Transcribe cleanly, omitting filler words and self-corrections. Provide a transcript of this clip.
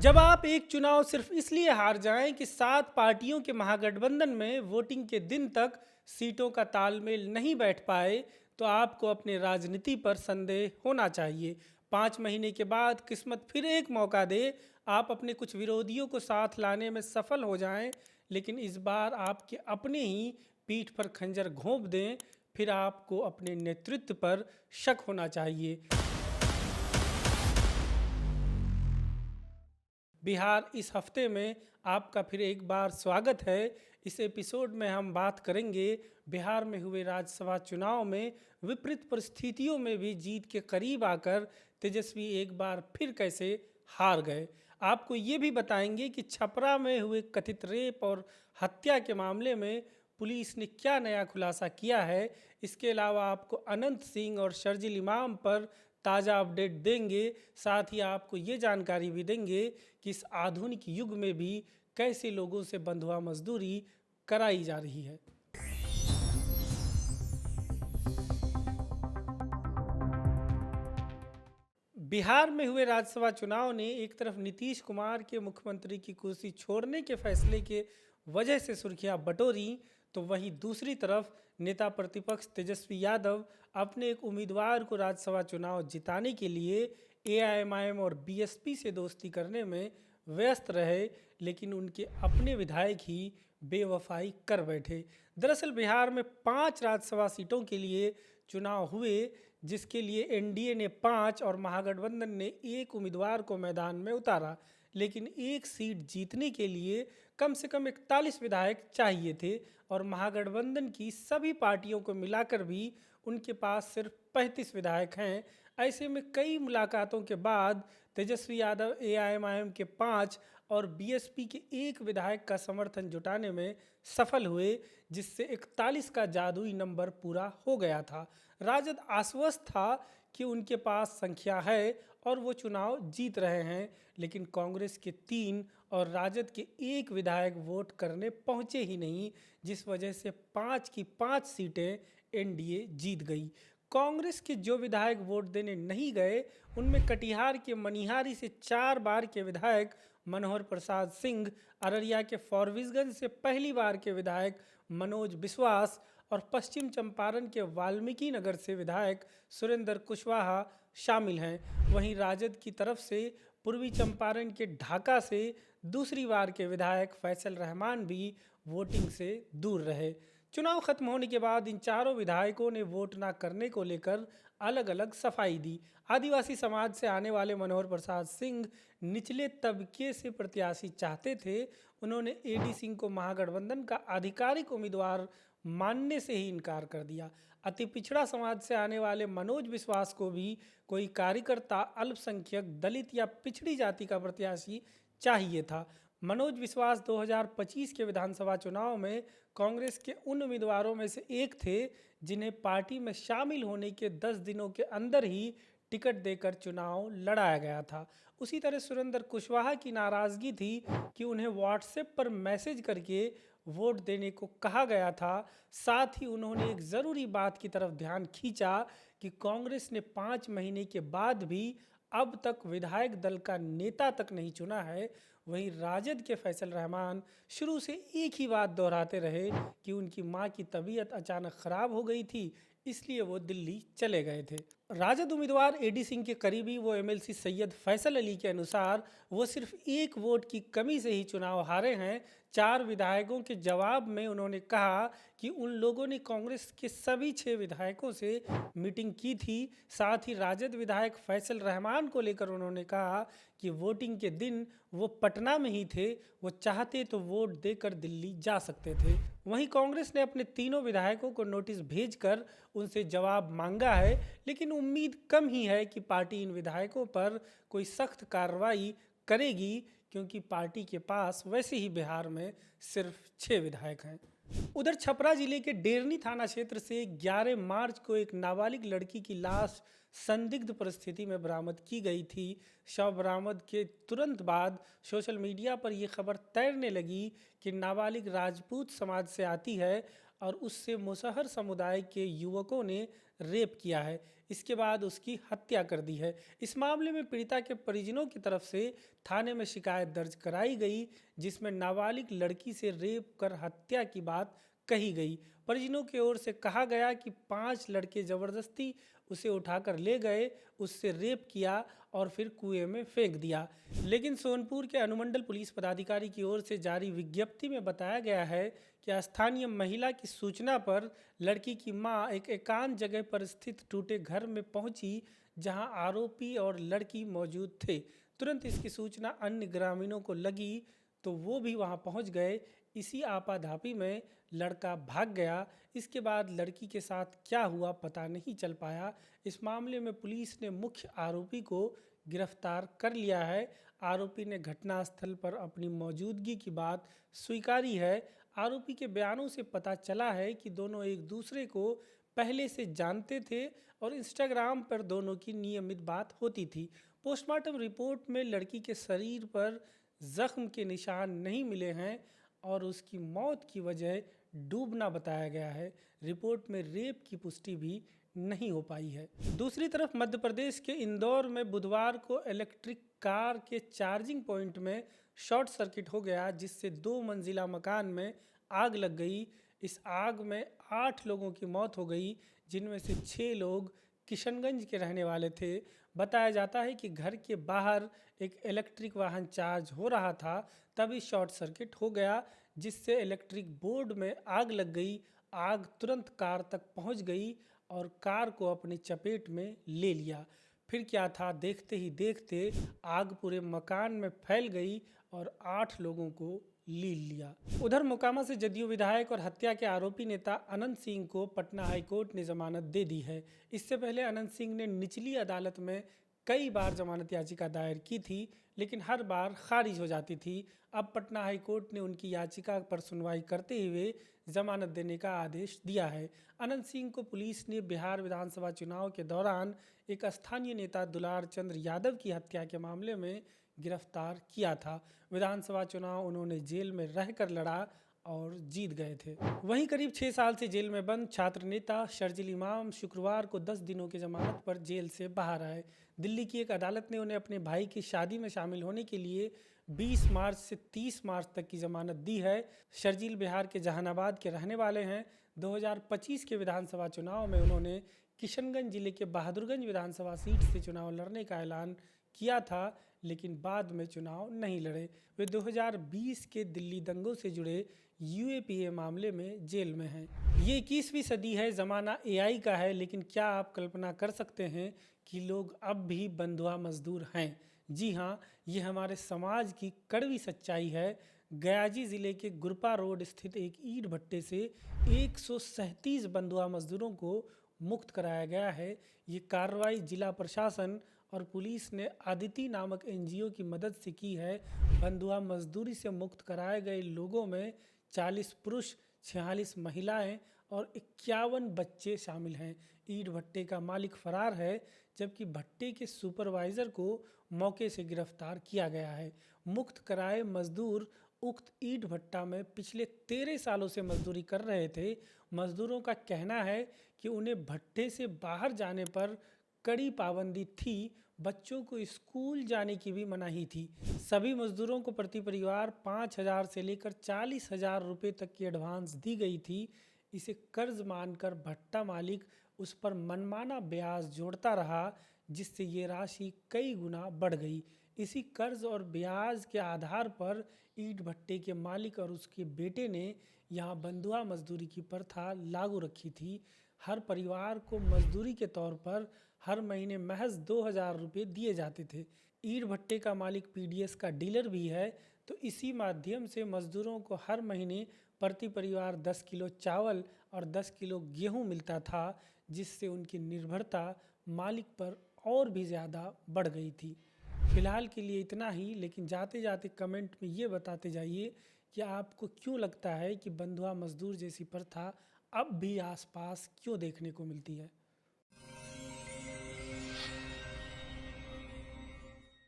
जब आप एक चुनाव सिर्फ इसलिए हार जाएं कि 7 पार्टियों के महागठबंधन में वोटिंग के दिन तक सीटों का तालमेल नहीं बैठ पाए, तो आपको अपने राजनीति पर संदेह होना चाहिए। 5 महीने के बाद किस्मत फिर एक मौका दे, आप अपने कुछ विरोधियों को साथ लाने में सफल हो जाएं, लेकिन इस बार आपके अपने ही पीठ पर खंजर घोंप दें, फिर आपको अपने नेतृत्व पर शक होना चाहिए। बिहार इस हफ्ते में आपका फिर एक बार स्वागत है। इस एपिसोड में हम बात करेंगे बिहार में हुए राज्यसभा चुनाव में विपरीत परिस्थितियों में भी जीत के करीब आकर तेजस्वी एक बार फिर कैसे हार गए। आपको ये भी बताएंगे कि छपरा में हुए कथित रेप और हत्या के मामले में पुलिस ने क्या नया खुलासा किया है। इसके अलावा आपको अनंत सिंह और शर्जिल इमाम पर ताज़ा अपडेट देंगे। साथ ही आपको ये जानकारी भी देंगे कि इस आधुनिक युग में भी कैसे लोगों से बंधुआ मजदूरी कराई जा रही है। बिहार में हुए राज्यसभा चुनाव ने एक तरफ नीतीश कुमार के मुख्यमंत्री की कुर्सी छोड़ने के फैसले के वजह से सुर्खियां बटोरी, तो वहीं दूसरी तरफ नेता प्रतिपक्ष तेजस्वी यादव अपने एक उम्मीदवार को राज्यसभा चुनाव जिताने के लिए एआईएमआईएम और बीएसपी से दोस्ती करने में व्यस्त रहे, लेकिन उनके अपने विधायक ही बेवफाई कर बैठे। दरअसल बिहार में 5 राज्यसभा सीटों के लिए चुनाव हुए, जिसके लिए एनडीए ने 5 और महागठबंधन ने 1 उम्मीदवार को मैदान में उतारा, लेकिन एक सीट जीतने के लिए कम से कम 41 विधायक चाहिए थे और महागठबंधन की सभी पार्टियों को मिलाकर भी उनके पास सिर्फ 35 विधायक हैं। ऐसे में कई मुलाकातों के बाद तेजस्वी यादव एआईएमआईएम के 5 और बीएसपी के 1 विधायक का समर्थन जुटाने में सफल हुए, जिससे 41 का जादुई नंबर पूरा हो गया था। राजद आश्वस्त था कि उनके पास संख्या है और वो चुनाव जीत रहे हैं, लेकिन कांग्रेस के 3 और राजद के 1 विधायक वोट करने पहुंचे ही नहीं, जिस वजह से 5 की 5 सीटें एनडीए जीत गई। कांग्रेस के जो विधायक वोट देने नहीं गए, उनमें कटिहार के मनिहारी से 4 बार के विधायक मनोहर प्रसाद सिंह, अररिया के फॉरबिसगंज से पहली बार के विधायक मनोज विश्वास और पश्चिम चंपारण के वाल्मीकि नगर से विधायक सुरेंद्र कुशवाहा शामिल हैं। वहीं राजद की तरफ से पूर्वी चंपारण के ढाका से दूसरी बार के विधायक फैसल रहमान भी वोटिंग से दूर रहे। चुनाव खत्म होने के बाद इन चारों विधायकों ने वोट ना करने को लेकर अलग अलग सफाई दी। आदिवासी समाज से आने वाले मनोहर प्रसाद सिंह निचले तबके से प्रत्याशी चाहते थे। उन्होंने एडी सिंह को महागठबंधन का आधिकारिक उम्मीदवार मानने से ही इनकार कर दिया। अति पिछड़ा समाज से आने वाले मनोज विश्वास को भी कोई कार्यकर्ता, अल्पसंख्यक, दलित या पिछड़ी जाति का प्रत्याशी चाहिए था। मनोज विश्वास 2025 के विधानसभा चुनाव में कांग्रेस के उन उम्मीदवारों में से एक थे जिन्हें पार्टी में शामिल होने के 10 दिनों के अंदर ही टिकट देकर चुनाव लड़ाया गया था। उसी तरह सुरेंद्र कुशवाहा की नाराजगी थी कि उन्हें व्हाट्सएप पर मैसेज करके वोट देने को कहा गया था। साथ ही उन्होंने एक ज़रूरी बात की तरफ ध्यान खींचा कि कांग्रेस ने 5 महीने के बाद भी अब तक विधायक दल का नेता तक नहीं चुना है। वहीं राजद के फैसल रहमान शुरू से एक ही बात दोहराते रहे कि उनकी मां की तबीयत अचानक खराब हो गई थी, इसलिए वो दिल्ली चले गए थे। राजद उम्मीदवार एडी सिंह के करीबी वो एमएलसी सैयद फैसल अली के अनुसार वो सिर्फ 1 वोट की कमी से ही चुनाव हारे हैं। 4 विधायकों के जवाब में उन्होंने कहा कि उन लोगों ने कांग्रेस के सभी 6 विधायकों से मीटिंग की थी। साथ ही राजद विधायक फैसल रहमान को लेकर उन्होंने कहा कि वोटिंग के दिन वो पटना में ही थे, वो चाहते तो वोट देकर दिल्ली जा सकते थे। वहीं कांग्रेस ने अपने तीनों विधायकों को नोटिस भेजकर उनसे जवाब मांगा है, लेकिन उम्मीद कम ही है कि पार्टी इन विधायकों पर कोई सख्त कार्रवाई करेगी, क्योंकि पार्टी के पास वैसे ही बिहार में सिर्फ 6 विधायक हैं। उधर छपरा जिले के डेरनी थाना क्षेत्र से 11 मार्च को एक नाबालिग लड़की की लाश संदिग्ध परिस्थिति में बरामद की गई थी। शव बरामद के तुरंत बाद सोशल मीडिया पर यह खबर तैरने लगी कि नाबालिग राजपूत समाज से आती है और उससे मुसहर समुदाय के युवकों ने रेप किया है। इसके बाद उसकी हत्या कर दी है। इस मामले में पीड़िता के परिजनों की तरफ से थाने में शिकायत दर्ज कराई गई, जिसमें नाबालिग लड़की से रेप कर हत्या की बात कही गई। परिजनों की ओर से कहा गया कि 5 लड़के जबरदस्ती उसे उठाकर ले गए, उससे रेप किया और फिर कुएं में फेंक दिया। लेकिन सोनपुर के अनुमंडल पुलिस पदाधिकारी की ओर से जारी विज्ञप्ति में बताया गया है कि स्थानीय महिला की सूचना पर लड़की की मां एक एकांत जगह पर स्थित टूटे घर में पहुंची, जहां आरोपी और लड़की मौजूद थे। तुरंत इसकी सूचना अन्य ग्रामीणों को लगी तो वो भी वहां पहुंच गए। इसी आपाधापी में लड़का भाग गया। इसके बाद लड़की के साथ क्या हुआ पता नहीं चल पाया। इस मामले में पुलिस ने मुख्य आरोपी को गिरफ्तार कर लिया है। आरोपी ने घटनास्थल पर अपनी मौजूदगी की बात स्वीकारी है। आरोपी के बयानों से पता चला है कि दोनों एक दूसरे को पहले से जानते थे और इंस्टाग्राम पर दोनों की नियमित बात होती थी। पोस्टमार्टम रिपोर्ट में लड़की के शरीर पर जख्म के निशान नहीं मिले हैं और उसकी मौत की वजह डूबना बताया गया है। रिपोर्ट में रेप की पुष्टि भी नहीं हो पाई है। दूसरी तरफ मध्य प्रदेश के इंदौर में बुधवार को इलेक्ट्रिक कार के चार्जिंग पॉइंट में शॉर्ट सर्किट हो गया, जिससे 2 मंजिला मकान में आग लग गई। इस आग में 8 लोगों की मौत हो गई, जिनमें से 6 लोग किशनगंज के रहने वाले थे। बताया जाता है कि घर के बाहर एक इलेक्ट्रिक वाहन चार्ज हो रहा था, तभी शॉर्ट सर्किट हो गया, जिससे इलेक्ट्रिक बोर्ड में आग लग गई। आग तुरंत कार तक पहुंच गई और कार को अपनी चपेट में ले लिया। फिर क्या था, देखते ही देखते आग पूरे मकान में फैल गई और 8 लोगों को लील लिया। उधर मोकामा से जदयू विधायक और हत्या के आरोपी नेता अनंत सिंह को पटना हाईकोर्ट ने जमानत दे दी है। इससे पहले अनंत सिंह ने निचली अदालत में कई बार जमानत याचिका दायर की थी, लेकिन हर बार खारिज हो जाती थी। अब पटना हाईकोर्ट ने उनकी याचिका पर सुनवाई करते हुए जमानत देने का आदेश दिया है। अनंत सिंह को पुलिस ने बिहार विधानसभा चुनाव के दौरान एक स्थानीय नेता दुलार चंद्र यादव की हत्या के मामले में गिरफ्तार किया था। विधानसभा चुनाव उन्होंने जेल में रहकर लड़ा और जीत गए थे। वहीं करीब 6 साल से जेल में बंद छात्र नेता शर्जिल इमाम शुक्रवार को 10 दिनों की जमानत पर जेल से बाहर आए। दिल्ली की एक अदालत ने उन्हें अपने भाई की शादी में शामिल होने के लिए 20 मार्च से 30 मार्च तक की जमानत दी है। शर्जिल बिहार के जहानाबाद के रहने वाले हैं। 2025 के विधानसभा चुनाव में उन्होंने किशनगंज जिले के बहादुरगंज विधानसभा सीट से चुनाव लड़ने का ऐलान किया था, लेकिन बाद में चुनाव नहीं लड़े। वे 2020 के दिल्ली दंगों से जुड़े यूएपीए मामले में जेल में हैं। ये 21वीं सदी है, ज़माना एआई का है, लेकिन क्या आप कल्पना कर सकते हैं कि लोग अब भी बंधुआ मजदूर हैं? जी हाँ, ये हमारे समाज की कड़वी सच्चाई है। गयाजी ज़िले के गुरपा रोड स्थित एक ईंट भट्टे से 137 बंधुआ मजदूरों को मुक्त कराया गया है। ये कार्रवाई जिला प्रशासन और पुलिस ने आदिति नामक एनजीओ की मदद से की है। बंधुआ मजदूरी से मुक्त कराए गए लोगों में 40 पुरुष, 46 महिलाएं और 51 बच्चे शामिल हैं। ईंट भट्टे का मालिक फरार है, जबकि भट्टे के सुपरवाइजर को मौके से गिरफ्तार किया गया है। मुक्त कराए मजदूर उक्त ईंट भट्टा में पिछले 13 सालों से मजदूरी कर रहे थे। मजदूरों का कहना है कि उन्हें भट्टे से बाहर जाने पर कड़ी पाबंदी थी। बच्चों को स्कूल जाने की भी मनाही थी। सभी मजदूरों को प्रति परिवार 5,000 से लेकर 40,000 रुपये तक की एडवांस दी गई थी। इसे कर्ज मानकर भट्टा मालिक उस पर मनमाना ब्याज जोड़ता रहा, जिससे ये राशि कई गुना बढ़ गई। इसी कर्ज और ब्याज के आधार पर ईंट भट्टे के मालिक और उसके बेटे ने यहाँ बंधुआ मजदूरी की प्रथा लागू रखी थी। हर परिवार को मजदूरी के तौर पर हर महीने महज 2,000 रुपये दिए जाते थे। ईंट भट्टे का मालिक पीडीएस का डीलर भी है, तो इसी माध्यम से मजदूरों को हर महीने प्रति परिवार 10 किलो चावल और 10 किलो गेहूं मिलता था, जिससे उनकी निर्भरता मालिक पर और भी ज़्यादा बढ़ गई थी। फिलहाल के लिए इतना ही, लेकिन जाते जाते कमेंट में ये बताते जाइए कि आपको क्यों लगता है कि बंधुआ मजदूर जैसी प्रथा अब भी आसपास क्यों देखने को मिलती है।